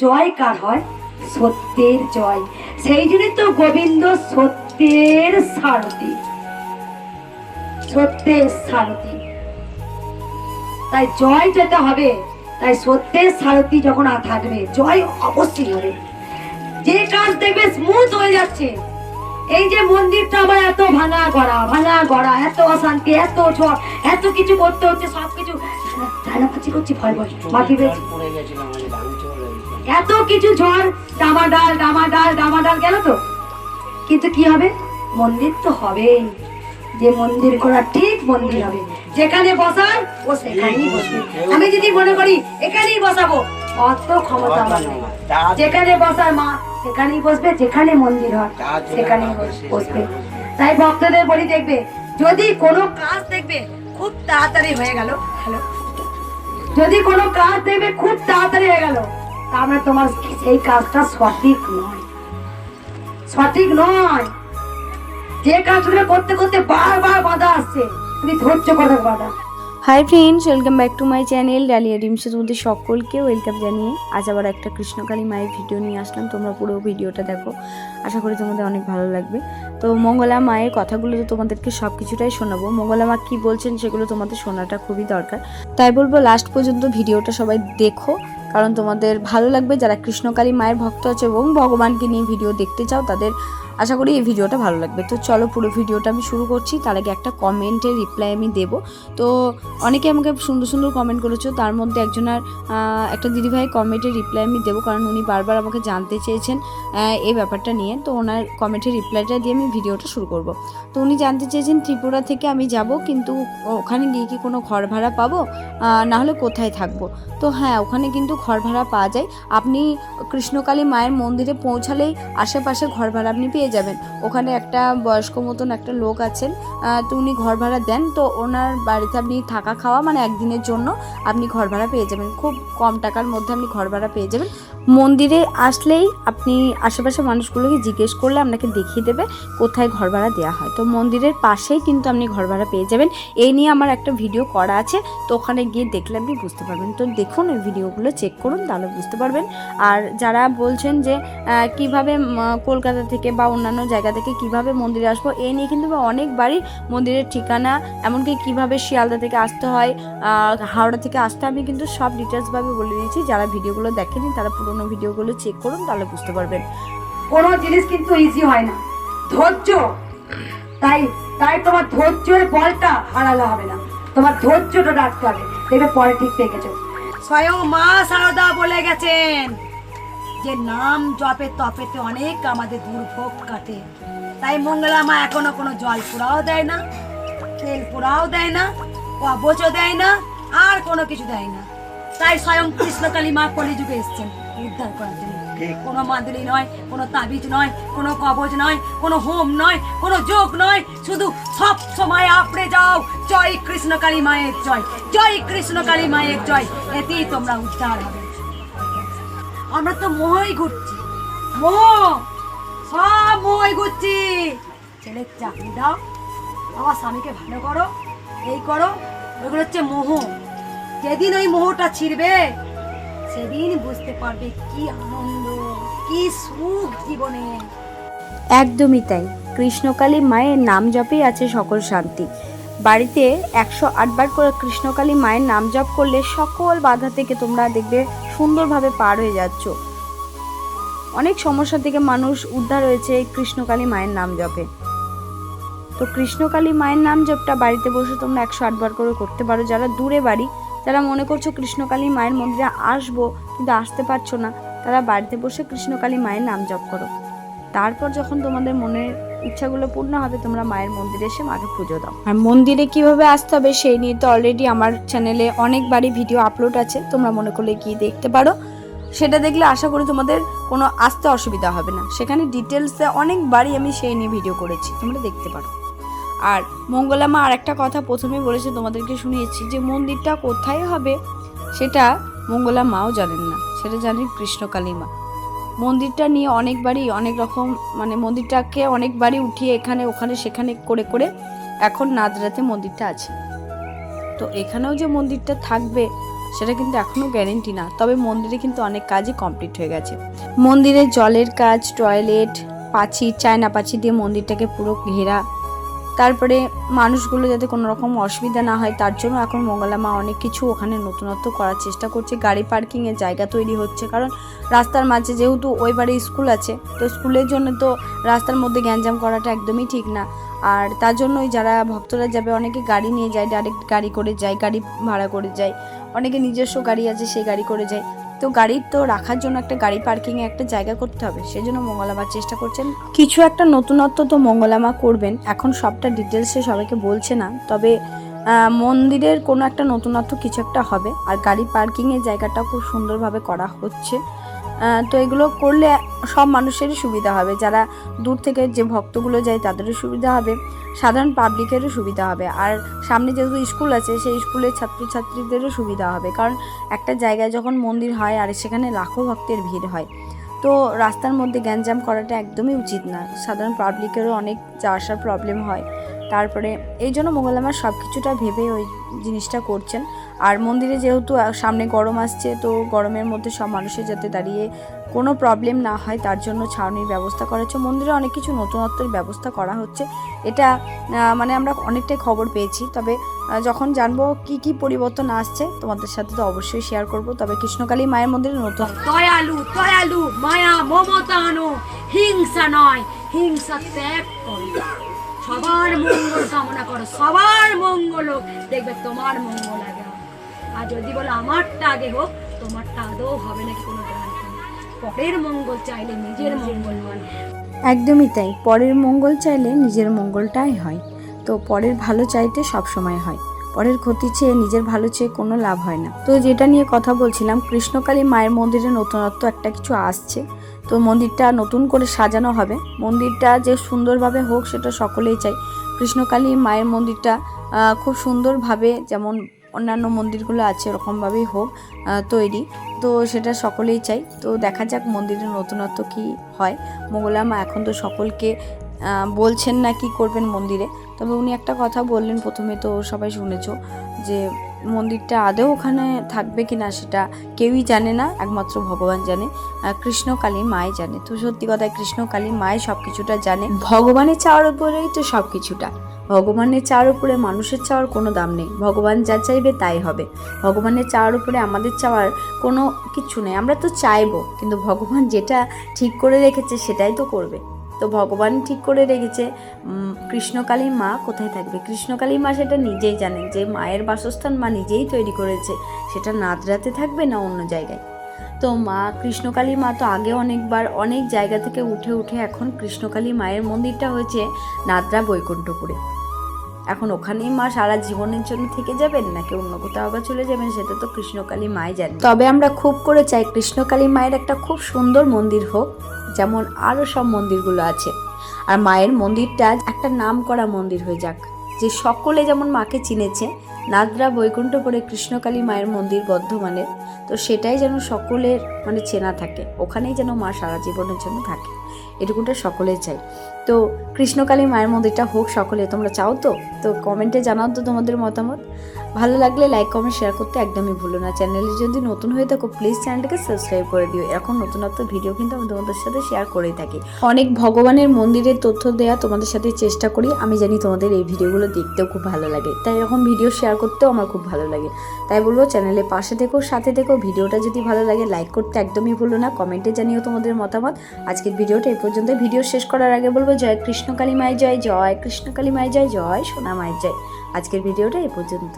জয় কার হয়? সত্যের জয়। সেই জন্যই তো গোবিন্দ সত্যের সারথি, সত্যের সারথি। তাই জয় যেতে হবে। তাই সত্যের সারথি যখন থাকবে জয় অবশ্যই হবে। যে কাজ দেখবে স্মুথ হয়ে যাচ্ছে। এই যে মন্দিরটা আমার এত ভাঙা গড়া, এত অশান্তি, এত ঝড়, এত কিছু করতে হচ্ছে, সবকিছু করছি, ভয় মাটি বেশি, এত কিছু ঝড়, ডামাডাল গেল তো, কিন্তু কি হবে? মন্দির তো হবেই। যে মন্দির করা ঠিক মন্দির হবে। যেখানে বসার ও সেখানেই বসবে। আমি যদি মনে করি এখানেই বসাবো, অত ক্ষমতা আমার নেই। যেখানে বসার মা সেখানেই বসবে, যেখানে মন্দির হয় সেখানেই বসবে। তাই ভক্তদের বলি, দেখবে যদি কোনো কাজ দেখবে খুব তাড়াতাড়ি হয়ে গেল, হ্যালো, যদি কোনো কাজ দেখবে খুব তাড়াতাড়ি হয়ে গেল, তার মানে তোমার সেই কাজটা সঠিক নয়, সঠিক নয়। যে কাজগুলো করতে করতে বারবার বাধা আসছে, তুমি ধৈর্য করে বাধা। Hi friends, welcome back to my channel Dalia ডিমসের মধ্যে সকলকে ওয়েলকাম জানিয়ে আজ আবার একটা কৃষ্ণকালী মায়ের ভিডিও নিয়ে আসলাম। তোমরা পুরো ভিডিওটা দেখো, আশা করি তোমাদের অনেক ভালো লাগবে। তো মঙ্গলা মায়ের কথাগুলো তো তোমাদেরকে সব কিছুটাই শোনাবো। মঙ্গলা মা কী বলছেন সেগুলো তোমাদের শোনাটা খুবই দরকার। তাই বলবো লাস্ট পর্যন্ত ভিডিওটা সবাই দেখো, কারণ তোমাদের ভালো লাগবে। যারা কৃষ্ণকালী মায়ের ভক্ত আছে এবং ভগবানকে নিয়ে ভিডিও দেখতে চাও, তাদের আশা করি এই ভিডিওটা ভালো লাগবে। তো চলো পুরো ভিডিওটা আমি শুরু করছি। তার আগে একটা কমেন্টের রিপ্লাই আমি দেব। তো অনেকে আমাকে সুন্দর সুন্দর কমেন্ট করেছো, তার মধ্যে একজনের একটা দিদিভাই কমেন্টের রিপ্লাই আমি দেবো, কারণ উনি বারবার আমাকে জানতে চেয়েছেন এই ব্যাপারটা নিয়ে। তো ওনার কমেন্টের রিপ্লাইটা দিয়ে আমি ভিডিওটা শুরু করব। তো উনি জানতে চেয়েছেন ত্রিপুরা থেকে আমি যাব, কিন্তু ওখানে গিয়ে কি কোনো ঘর ভাড়া পাবো, না হলে কোথায় থাকবো? তো হ্যাঁ, ওখানে কিন্তু ঘর ভাড়া পাওয়া যায়। আপনি কৃষ্ণকালী মায়ের মন্দিরে পৌঁছালেই আশেপাশে ঘর ভাড়া আপনি পেয়ে যাবেন। ওখানে একটা বয়স্ক মতন একটা লোক আছেন, তো উনি ঘর ভাড়া দেন। তো ওনার বাড়িতে আপনি থাকা খাওয়া মানে একদিনের জন্য আপনি ঘর ভাড়া পেয়ে যাবেন। খুব কম টাকার মধ্যে আপনি ঘর ভাড়া পেয়ে যাবেন। মন্দিরে আসলেই আপনি আশেপাশে মানুষগুলোকে জিজ্ঞেস করলে আপনাকে দেখিয়ে দেবে কোথায় ঘর ভাড়া দেওয়া হয়। তো মন্দিরের পাশেই কিন্তু আপনি ঘর ভাড়া পেয়ে যাবেন। এই নিয়ে আমার একটা ভিডিও করা আছে, তো ওখানে গিয়ে দেখলে আপনি বুঝতে পারবেন। তো দেখুন, এই ভিডিওগুলো চেক করুন, তাহলে বুঝতে পারবেন। আর যারা বলছেন যে কিভাবে কলকাতা থেকে বা অন্যান্য জায়গা থেকে কিভাবে মন্দিরে আসবো, এই নিয়ে কিন্তু অনেকবারই মন্দিরের ঠিকানা, এমনকি কিভাবে শিয়ালদা থেকে আসতে হয়, হাওড়া থেকে আসতে, আমি কিন্তু সব ডিটেলসভাবে বলে দিয়েছি। যারা ভিডিওগুলো দেখেনি তারা পুরোনো ভিডিওগুলো চেক করুন, তাহলে বুঝতে পারবেন। কোনো জিনিস কিন্তু ইজি হয় না, ধৈর্য। তাই তাই তোমার ধৈর্যের বলটা হারালে হবে না, তোমার ধৈর্যটা রাখতে হবে, দেখবে পরে ঠিক পেয়ে গেছো। স্বয়ং মা সারদা বলে গেছেন যে নাম জপে তপেতে অনেক আমাদের দুর্ভোগ কাটে। তাই মঙ্গলা মা এখনো কোনো জল পোড়াও দেয় না, তেল পোড়াও দেয় না, কবচও দেয় না, আর কোনো কিছু দেয় না। তাই স্বয়ং কৃষ্ণকালী মা কলিযুগে এসেছেন উদ্ধার করার জন্য। কোনো মাদুলি নয়, কোনো তাবিজ নয়, কোনো কবচ নয়, কোনো হোম নয়, কোনো যোগ নয়, শুধু সব সময় আপড়ে যাও জয় কৃষ্ণকালী মায়ের জয়, জয় কৃষ্ণকালী মায়ের জয়, এতেই তোমরা উদ্ধার হবে। আমরা তো মোহই ঘুরছি, মোহ, সব মোহই ঘুরছি। ছেলের চাকরি দাও, আমার স্বামীকে ভালো করো, এই করো, ওইগুলো হচ্ছে মোহ। যেদিন ওই মোহটা ছিড়বে সেদিন বুঝতে পারবে কি আনন্দ, কি সুখ জীবনে। একদমই তাই, কৃষ্ণকালী মায়ের নাম জপেই আছে সকল শান্তি। বাড়িতে 108 বার করে কৃষ্ণকালী মায়ের নাম জপ করলে সকল বাধা থেকে তোমরা দেখবে সুন্দরভাবে পার হয়ে যাচ্ছ। অনেক সমস্যা থেকে মানুষ উদ্ধার হয়েছে এই কৃষ্ণকালী মায়ের নাম জপে। তো কৃষ্ণকালী মায়ের নাম জপটা বাড়িতে বসে তোমরা 108 বার করে করতে পারো। যারা দূরে বাড়ি, যারা মনে করছো কৃষ্ণকালী মায়ের মন্দিরে আসবো কিন্তু আসতে পারছো না, তারা বাড়িতে বসে কৃষ্ণকালী মায়ের নাম জপ করো। তারপর যখন তোমাদের মনের ইচ্ছাগুলো পূর্ণ হবে, তোমরা মায়ের মন্দিরে এসে মাকে পুজো দাও। আর মন্দিরে কিভাবে আসতে হবে সেই নিয়ে তো অলরেডি আমার চ্যানেলে অনেকবারই ভিডিও আপলোড আছে, তোমরা মনে করলে গিয়ে দেখতে পারো। সেটা দেখলে আশা করি তোমাদের কোনো আসতে অসুবিধা হবে না। সেখানে ডিটেলসে অনেকবারই আমি সেই নিয়ে ভিডিও করেছি, তোমরা দেখতে পারো। আর মঙ্গলা মা আর একটা কথা প্রথমে বলেছে, তোমাদেরকে শুনিয়েছি যে মন্দিরটা কোথায় হবে সেটা মঙ্গলা মাও জানেন না, সেটা জানেন কৃষ্ণকালী মা। মন্দিরটা নিয়ে অনেকবারই অনেক রকম মানে মন্দিরটাকে অনেকবারই উঠিয়ে এখানে ওখানে সেখানে করে করে এখন নাদরাতে মন্দিরটা আছে। তো এখানেও যে মন্দিরটা থাকবে সেটা কিন্তু এখনও গ্যারেন্টি না, তবে মন্দিরে কিন্তু অনেক কাজই কমপ্লিট হয়ে গেছে। মন্দিরে জলের কাজ, টয়লেট, পাঁচির, চায়না পাঁচির দিয়ে মন্দিরটাকে পুরো ঘেরা, তারপরে মানুষগুলো যাতে কোনো রকম অসুবিধা না হয় তার জন্য এখন মঙ্গলা মা অনেক কিছু ওখানে নতুনত্ব করার চেষ্টা করছে। গাড়ি পার্কিংয়ের জায়গা তৈরি হচ্ছে, কারণ রাস্তার মাঝে যেহেতু ওই বাড়ি স্কুল আছে, তো স্কুলের জন্য তো রাস্তার মধ্যে গ্যাঞ্জাম করাটা একদমই ঠিক না। আর তার জন্যই যারা ভক্তরা যাবে অনেকে গাড়ি নিয়ে যায়, ডাইরেক্ট গাড়ি করে যায়, গাড়ি ভাড়া করে যায়, অনেকে নিজস্ব গাড়ি আছে সেই গাড়ি করে যায়। তো গাড়ির তো রাখার জন্য একটা গাড়ি পার্কিংয়ে একটা জায়গা করতে হবে, সেই জন্য মঙ্গলামা চেষ্টা করছেন। কিছু একটা নতুনত্ব তো মঙ্গলামা করবেন, এখন সবটা ডিটেলসে সবাইকে বলছে না, তবে মন্দিরের কোনো একটা নতুনত্ব কিছু একটা হবে। আর গাড়ি পার্কিংয়ের জায়গাটাও খুব সুন্দরভাবে করা হচ্ছে। তো এগুলো করলে সব মানুষেরই সুবিধা হবে, যারা দূর থেকে যে ভক্তগুলো যায় তাদেরও সুবিধা হবে, সাধারণ পাবলিকেরও সুবিধা হবে। আর সামনে যেহেতু স্কুল আছে সেই স্কুলের ছাত্রছাত্রীদেরও সুবিধা হবে, কারণ একটা জায়গায় যখন মন্দির হয় আর সেখানে লাখো ভক্তের ভিড় হয়, তো রাস্তার মধ্যে গ্যাঞ্জাম করাটা একদমই উচিত না, সাধারণ পাবলিকেরও অনেক যাওয়া আসার প্রবলেম হয়। তারপরে এই জন্য মঙ্গলামা সব কিছুটা ভেবে ওই জিনিসটা করছেন। আর মন্দিরে যেহেতু সামনে গরম আসছে, তো গরমের মধ্যে সব মানুষের যাতে দাঁড়িয়ে কোনো প্রবলেম না হয় তার জন্য ছাউনির ব্যবস্থা করা হচ্ছে। মন্দিরে অনেক কিছু নতুনত্বের ব্যবস্থা করা হচ্ছে, এটা মানে আমরা অনেকটাই খবর পেয়েছি। তবে যখন জানবো কি কি পরিবর্তন আসছে তোমাদের সাথে তো অবশ্যই শেয়ার করব। তবে কৃষ্ণকালী মায়ের মন্দিরে নতুন দয়ালু মায়া মমতা আনো, হিংসা নয়, হিংসা ত্যাগ করো, সবার মঙ্গল কামনা করো, সবার মঙ্গল হোক, দেখবে তোমার মঙ্গল আগে হবে। আর যদি বলো আমারটা আগে হোক, তোমারটা আদৌ হবে নাকি কোনো গ্যারান্টি নেই। পরের মঙ্গল চাইলে নিজের মঙ্গল নয়। একদমই তাই, পরের মঙ্গল চাইলে নিজের মঙ্গলটাই হয়। তো পরের ভালো চাইতে সব সময় হয়, পরের ক্ষতি চেয়ে নিজের ভালো চেয়ে কোনো লাভ হয় না। তো যেটা নিয়ে কথা বলছিলাম, কৃষ্ণকালী মায়ের মন্দিরে নতুনত্ব একটা কিছু আসছে, তো মন্দিরটা নতুন করে সাজানো হবে। মন্দিরটা যে সুন্দরভাবে হোক সেটা সকলেই চাই। কৃষ্ণকালী মায়ের মন্দিরটা খুব সুন্দরভাবে, যেমন অন্যান্য মন্দিরগুলো আছে এরকমভাবেই হোক তৈরি, তো সেটা সকলেই চাই। তো দেখা যাক মন্দিরের নতুনত্ব কি হয়। মঙ্গলা মা এখন তো সকলকে বলছেন না কি করবেন মন্দিরে, তবে উনি একটা কথা বললেন প্রথমে, তো সবাই শুনেছো যে মন্দিরটা আদৌ ওখানে থাকবে কি না সেটা কেউই জানে না, একমাত্র ভগবান জানে, কৃষ্ণকালী মাই জানে। তো সত্যি কথায় কৃষ্ণকালী মাই সব কিছুটা জানে, ভগবানের চাওয়ার উপরেই তো সব কিছুটা। ভগবানের চাওয়ার উপরে মানুষের চাওয়ার কোনো দাম নেই, ভগবান যা চাইবে তাই হবে। ভগবানের চাওয়ার উপরে আমাদের চাওয়ার কোনো কিছু নেই, আমরা তো চাইবো, কিন্তু ভগবান যেটা ঠিক করে রেখেছে সেটাই তো করবে। তো ভগবান ঠিক করে রেখেছে কৃষ্ণকালী মা কোথায় থাকবে, কৃষ্ণকালী মা সেটা নিজেই জানেন, যে মায়ের বাসস্থান মা নিজেই তৈরি করেছে, সেটা নাদরাতে থাকবে না অন্য জায়গায়। তো মা কৃষ্ণকালী মা তো আগে অনেকবার অনেক জায়গা থেকে উঠে উঠে এখন কৃষ্ণকালী মায়ের মন্দিরটা হয়েছে নাদরা বৈকুণ্ঠপুরে। এখন ওখানেই মা সারা জীবনের জন্য থেকে যাবেন নাকি অন্য কোথাও আবার চলে যাবেন, সেটা তো কৃষ্ণকালী মাই জানে। তবে আমরা খুব করে চাই কৃষ্ণকালী মায়ের একটা খুব সুন্দর মন্দির হোক, যেমন আরও সব মন্দিরগুলো আছে। আর মায়ের মন্দিরটা একটা নাম করা মন্দির হয়ে যাক, যে সকলে যেমন মাকে চিনেছে, নাদরা বৈকুণ্ঠপুরে কৃষ্ণকালী মায়ের মন্দির বর্ধমানের, তো সেটাই যেন সকলের মানে চেনা থাকে, ওখানেই যেন মা সারা জীবনের জন্য থাকে, এটুকুটা সকলে চাই। তো কৃষ্ণকালী মায়ের মন্দিরটা হোক সকলে, তোমরা চাও তো? তো কমেন্টে জানাও তো তোমাদের মতামত। ভালো লাগলে লাইক কমেন্ট শেয়ার করতে একদমই ভুলো না। চ্যানেলে যদি নতুন হয়ে থাকো প্লিজ চ্যানেলটাকে সাবস্ক্রাইব করে দিও, এখন নতুনত্ব ভিডিও কিন্তু আমি তোমাদের সাথে শেয়ার করেই থাকি। অনেক ভগবানের মন্দিরের তথ্য দেওয়া তোমাদের সাথে চেষ্টা করি, আমি জানি তোমাদের এই ভিডিওগুলো দেখতেও খুব ভালো লাগে, তাই এরকম ভিডিও শেয়ার করতেও আমার খুব ভালো লাগে। তাই বলবো চ্যানেলে পাশে থেকো, সাথে থেকো। ভিডিওটা যদি ভালো লাগে লাইক করতে একদমই ভুলো না, কমেন্টে জানিও তোমাদের মতামত। আজকের ভিডিওটা এই পর্যন্ত। ভিডিও শেষ করার আগে বলবো জয় কৃষ্ণকালী মায়ের জয়, জয় কৃষ্ণকালী মায়ের জয়, জয় সোনা মায়ের জয়। আজকের ভিডিওটা এই পর্যন্ত।